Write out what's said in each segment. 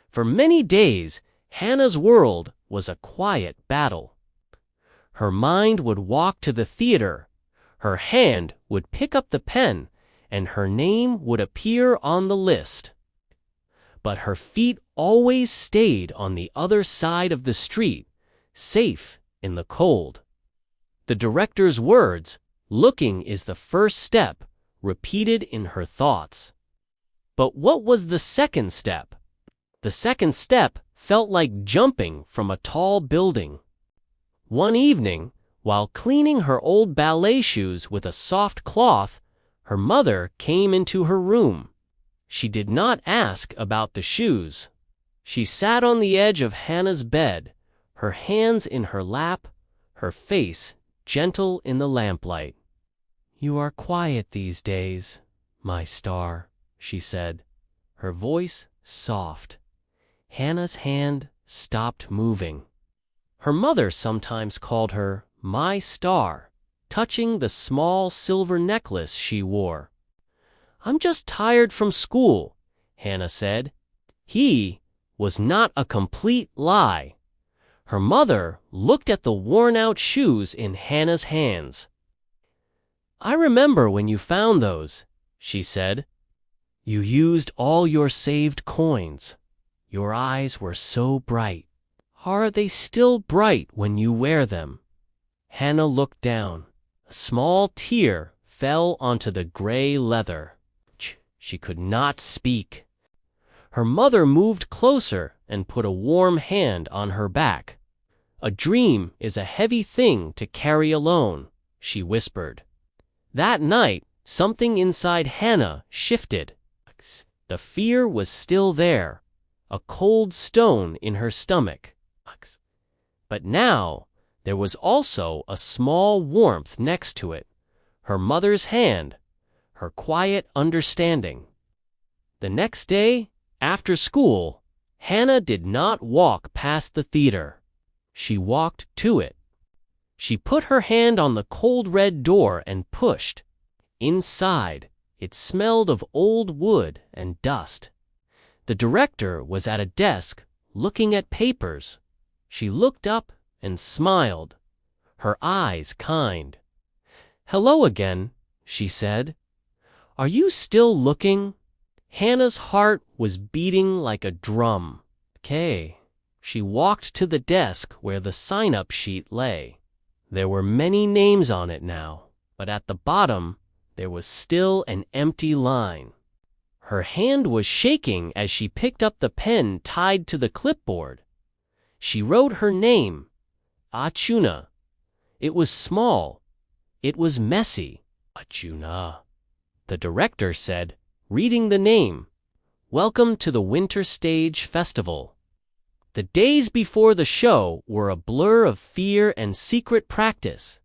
For many days, Hana's world was a quiet battle. Her mind would walk to the theater, her hand would pick up the pen, and her name would appear on the list. But her feet always stayed on the other side of the street, safe in the cold. The director's words, "Looking is the first step," repeated in her thoughts. But what was the second step? The second step felt like jumping from a tall building. One evening, while cleaning her old ballet shoes with a soft cloth, her mother came into her room. She did not ask about the shoes. She sat on the edge of Hana's bed, her hands in her lap, her face gentle in the lamplight. "You are quiet these days, my star," she said, her voice soft. Hana's hand stopped moving. Her mother sometimes called her "my star," touching the small silver necklace she wore. "I'm just tired from school," Hana said. He was not a complete lie. Her mother looked at the worn-out shoes in Hana's hands. "I remember when you found those," she said. "You used all your saved coins. Your eyes were so bright. Are they still bright when you wear them?" Hana looked down. A small tear fell onto the gray leather. She could not speak. Her mother moved closer and put a warm hand on her back. "A dream is a heavy thing to carry alone," she whispered. That night, something inside Hana shifted. The fear was still there, a cold stone in her stomach. But now, there was also a small warmth next to it, her mother's hand, her quiet understanding. The next day, after school, Hana did not walk past the theater. She walked to it. She put her hand on the cold red door and pushed. Inside, it smelled of old wood and dust. The director was at a desk, looking at papers. She looked up and smiled, her eyes kind. "Hello again," she said. "Are you still looking?" Hana's heart was beating like a drum. "Okay." She walked to the desk where the sign-up sheet lay. There were many names on it now, but at the bottom, there was still an empty line. Her hand was shaking as she picked up the pen tied to the clipboard. She wrote her name, Achuna. It was small. It was messy. "Achuna," the director said, reading the name. "Welcome to the Winter Stage Festival." The days before the show were a blur of fear and secret practice.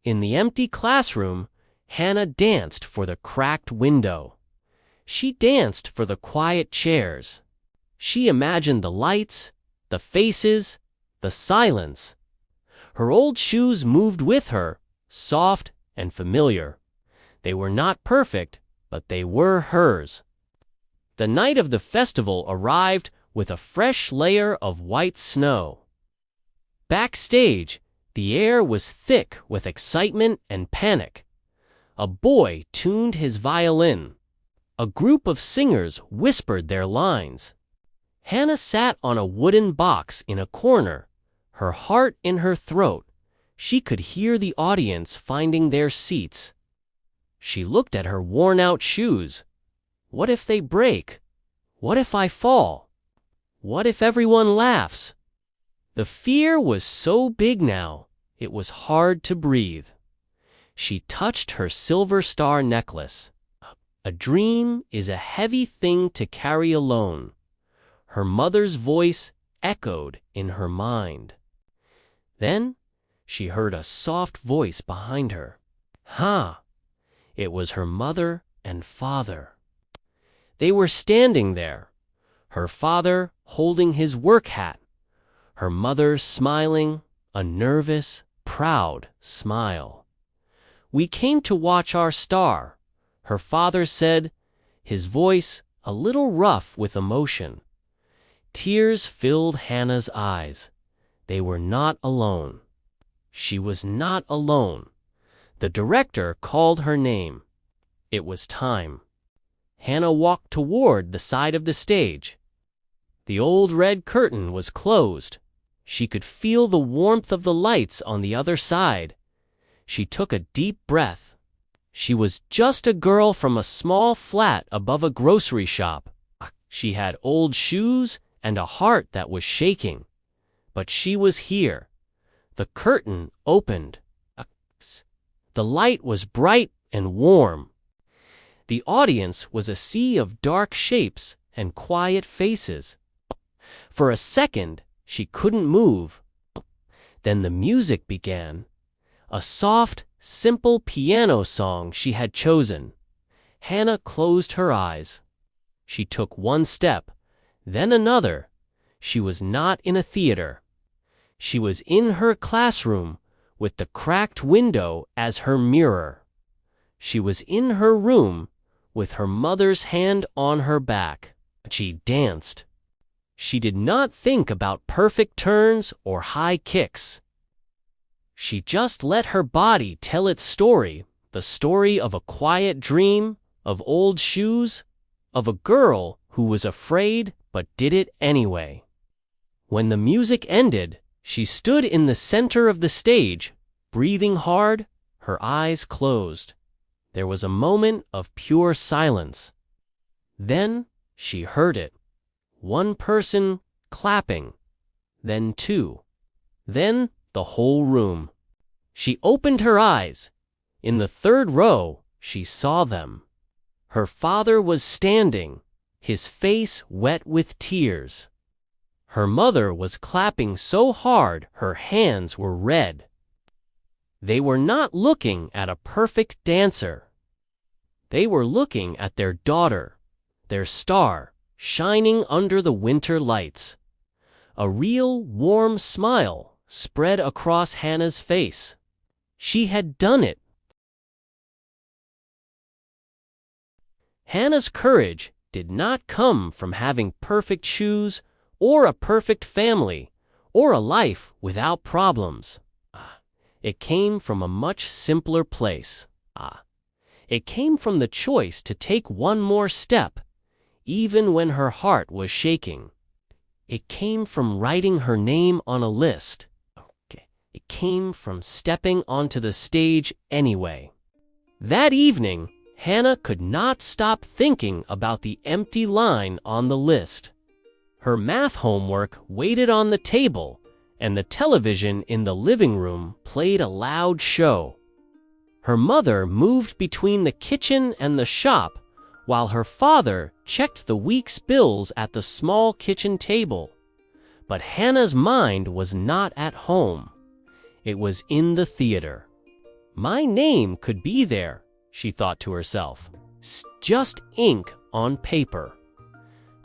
In the empty classroom, Hana danced for the cracked window. She danced for the quiet chairs. She imagined the lights, the faces, the silence. Her old shoes moved with her, soft and familiar. They were not perfect, but they were hers. The night of the festival arrived with a fresh layer of white snow. Backstage, the air was thick with excitement and panic. A boy tuned his violin. A group of singers whispered their lines. Hana sat on a wooden box in a corner, her heart in her throat. She could hear the audience finding their seats. She looked at her worn-out shoes. What if they break? What if I fall? What if everyone laughs? The fear was so big now, it was hard to breathe. She touched her silver star necklace. A dream is a heavy thing to carry alone. Her mother's voice echoed in her mind. Then she heard a soft voice behind her. "Ha!" It was her mother and father. They were standing there, her father holding his work hat, her mother smiling, a nervous, proud smile. "We came to watch our star," her father said, his voice a little rough with emotion. Tears filled Hannah's eyes. They were not alone. She was not alone. The director called her name. It was time. Hana walked toward the side of the stage. The old red curtain was closed. She could feel the warmth of the lights on the other side. She took a deep breath. She was just a girl from a small flat above a grocery shop. She had old shoes and a heart that was shaking. But she was here. The curtain opened. The light was bright and warm. The audience was a sea of dark shapes and quiet faces. For a second, she couldn't move. Then the music began. A soft, simple piano song she had chosen. Hana closed her eyes. She took one step, then another. She was not in a theater. She was in her classroom with the cracked window as her mirror. She was in her room with her mother's hand on her back. She danced. She did not think about perfect turns or high kicks. She just let her body tell its story, the story of a quiet dream, of old shoes, of a girl who was afraid but did it anyway. When the music ended, she stood in the center of the stage, breathing hard, her eyes closed. There was a moment of pure silence. Then she heard it. One person clapping, then two, then the whole room. She opened her eyes. In the third row, she saw them. Her father was standing, his face wet with tears. Her mother was clapping so hard her hands were red. They were not looking at a perfect dancer. They were looking at their daughter, their star, shining under the winter lights. A real warm smile spread across Hana's face. She had done it. Hana's courage did not come from having perfect shoes or a perfect family or a life without problems. It came from a much simpler place. It came from the choice to take one more step, even when her heart was shaking. It came from writing her name on a list. It came from stepping onto the stage anyway. That evening, Hana could not stop thinking about the empty line on the list. Her math homework waited on the table, and the television in the living room played a loud show. Her mother moved between the kitchen and the shop, while her father checked the week's bills at the small kitchen table. But Hana's mind was not at home. It was in the theater. My name could be there, she thought to herself. Just ink on paper.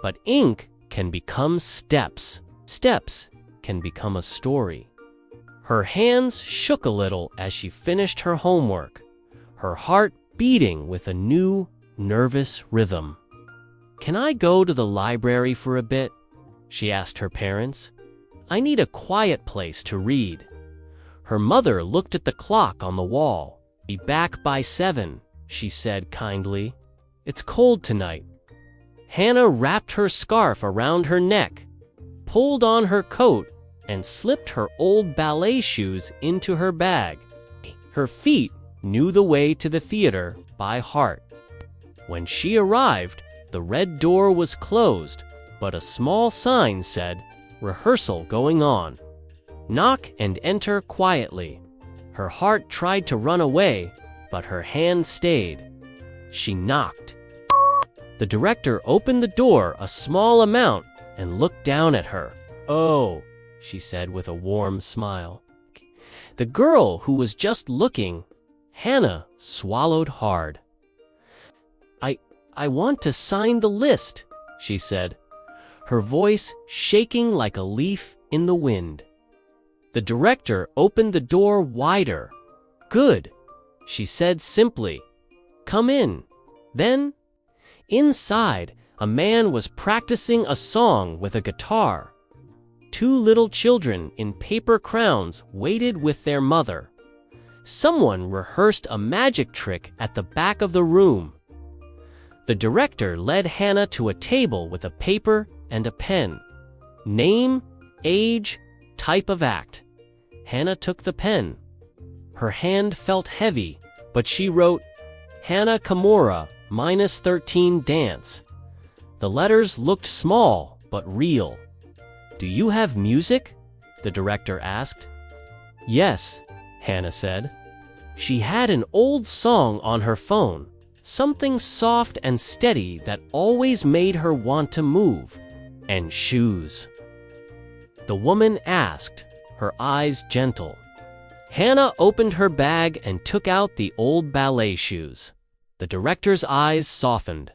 But ink can become steps. Steps can become a story. Her hands shook a little as she finished her homework, her heart beating with a new, nervous rhythm. "Can I go to the library for a bit?" she asked her parents. "I need a quiet place to read." Her mother looked at the clock on the wall. "Be back by 7, she said kindly. "It's cold tonight." Hana wrapped her scarf around her neck, pulled on her coat, and slipped her old ballet shoes into her bag. Her feet knew the way to the theater by heart. When she arrived, the red door was closed, but a small sign said, "Rehearsal going on. Knock and enter quietly." Her heart tried to run away, but her hand stayed. She knocked. The director opened the door a small amount and looked down at her. "Oh," she said with a warm smile. The girl who was just looking, Hana, swallowed hard. I want to sign the list," she said, her voice shaking like a leaf in the wind. The director opened the door wider. "Good," she said simply. "Come in." Then, inside, A man was practicing a song with a guitar. Two little children in paper crowns waited with their mother. Someone rehearsed a magic trick at the back of the room. The director led Hana to a table with a paper and a pen. Name, age, type of act. Hana took the pen. Her hand felt heavy, but she wrote, Hana Kimura, -13 dance. The letters looked small, but real. Do you have music? The director asked. Yes, Hana said. She had an old song on her phone, something soft and steady that always made her want to move. And shoes. The woman asked, her eyes gentle. Hana opened her bag and took out the old ballet shoes. The director's eyes softened.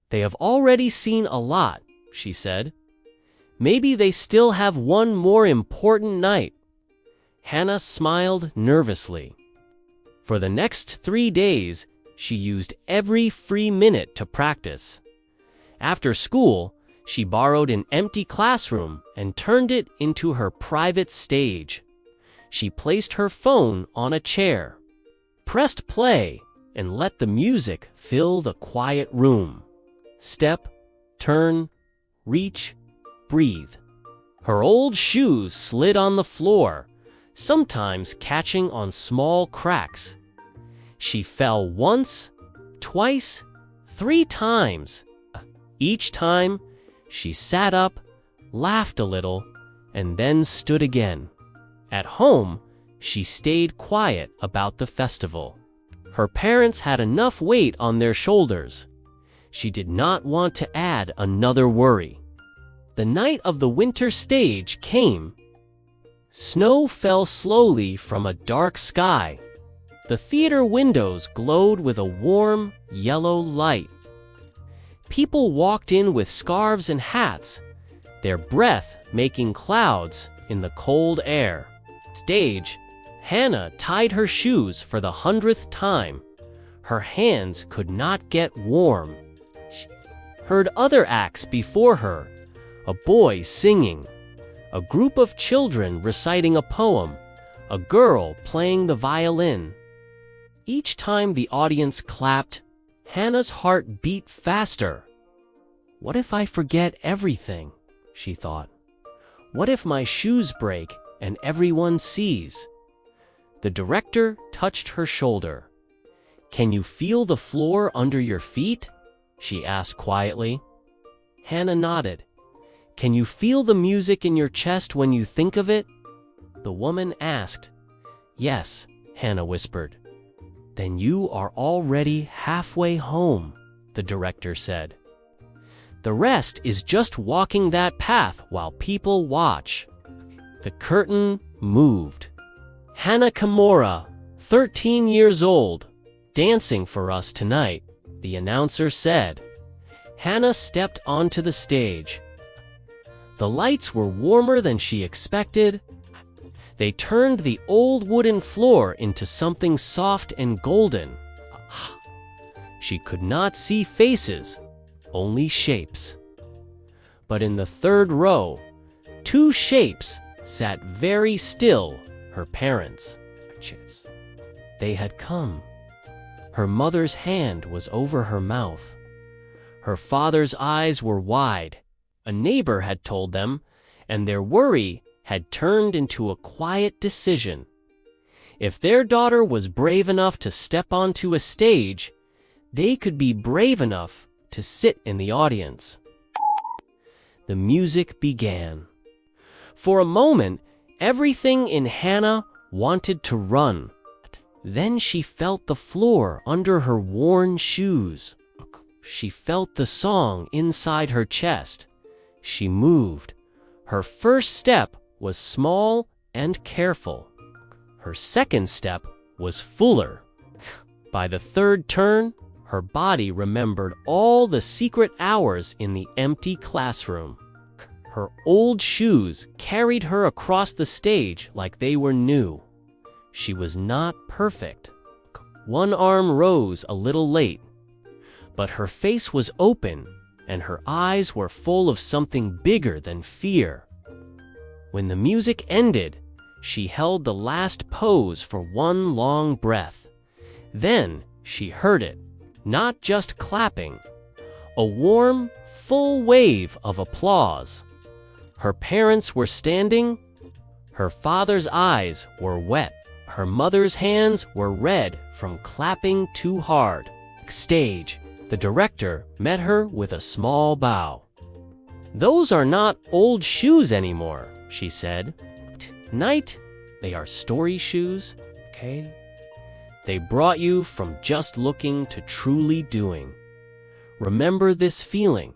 They have already seen a lot, she said. Maybe they still have one more important night. Hana smiled nervously. For the next 3 days, she used every free minute to practice. After school, she borrowed an empty classroom and turned it into her private stage. She placed her phone on a chair, pressed play, and let the music fill the quiet room. Step, turn, reach, breathe. Her old shoes slid on the floor, sometimes catching on small cracks. She fell once, twice, 3 times. Each time, she sat up, laughed a little, and then stood again. At home, she stayed quiet about the festival. Her parents had enough weight on their shoulders. She did not want to add another worry. The night of the winter stage came. Snow fell slowly from a dark sky. The theater windows glowed with a warm, yellow light. People walked in with scarves and hats, their breath making clouds in the cold air. Stage, Hana tied her shoes for the 100th time. Her hands could not get warm. She heard other acts before her, a boy singing, a group of children reciting a poem, a girl playing the violin. Each time the audience clapped, Hana's heart beat faster. What if I forget everything? She thought. What if my shoes break and everyone sees? The director touched her shoulder. Can you feel the floor under your feet? She asked quietly. Hana nodded. Can you feel the music in your chest when you think of it? The woman asked. Yes, Hana whispered. Then you are already halfway home, the director said. The rest is just walking that path while people watch. The curtain moved. Hana Kimura, 13 years old, dancing for us tonight, the announcer said. Hana stepped onto the stage. The lights were warmer than she expected. They turned the old wooden floor into something soft and golden. She could not see faces, only shapes. But in the 3rd row, 2 shapes sat very still, her parents. They had come. Her mother's hand was over her mouth. Her father's eyes were wide. A neighbor had told them, and their worry had turned into a quiet decision. If their daughter was brave enough to step onto a stage, they could be brave enough to sit in the audience. The music began. For a moment, everything in Hana wanted to run. Then she felt the floor under her worn shoes. She felt the song inside her chest. She moved. Her first step was small and careful. Her second step was fuller. By the 3rd turn, her body remembered all the secret hours in the empty classroom. Her old shoes carried her across the stage like they were new. She was not perfect. One arm rose a little late, but her face was open, and her eyes were full of something bigger than fear. When the music ended, she held the last pose for one long breath. Then she heard it, not just clapping, a warm, full wave of applause. Her parents were standing. Her father's eyes were wet. Her mother's hands were red from clapping too hard. Backstage, the director met her with a small bow. "Those are not old shoes anymore," she said. "Tonight, they are story shoes, okay? They brought you from just looking to truly doing. Remember this feeling."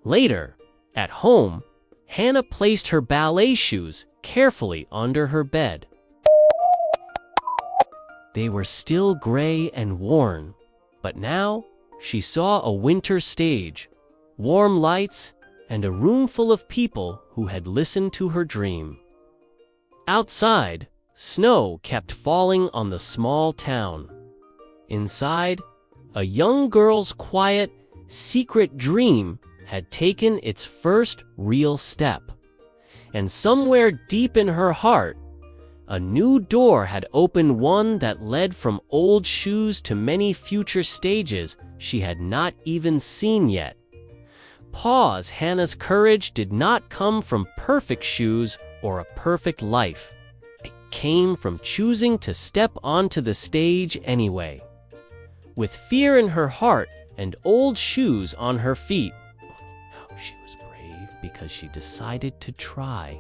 Later, at home, Hana placed her ballet shoes carefully under her bed. They were still gray and worn, but now she saw a winter stage, warm lights, and a room full of people who had listened to her dream. Outside, snow kept falling on the small town. Inside, a young girl's quiet, secret dream had taken its first real step. And somewhere deep in her heart, a new door had opened, one that led from old shoes to many future stages she had not even seen yet. Pause. Hana's courage did not come from perfect shoes or a perfect life. It came from choosing to step onto the stage anyway. With fear in her heart and old shoes on her feet, she was brave because she decided to try.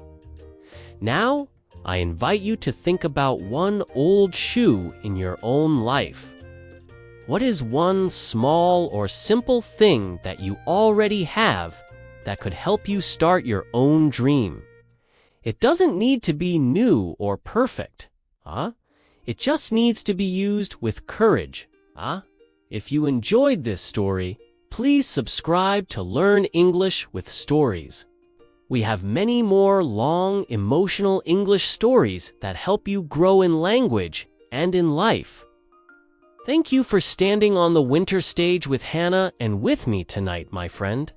Now, I invite you to think about one old shoe in your own life. What is one small or simple thing that you already have that could help you start your own dream? It doesn't need to be new or perfect. It just needs to be used with courage. If you enjoyed this story, please subscribe to Learn English with Stories. We have many more long, emotional English stories that help you grow in language and in life. Thank you for standing on the winter stage with Hana and with me tonight, my friend.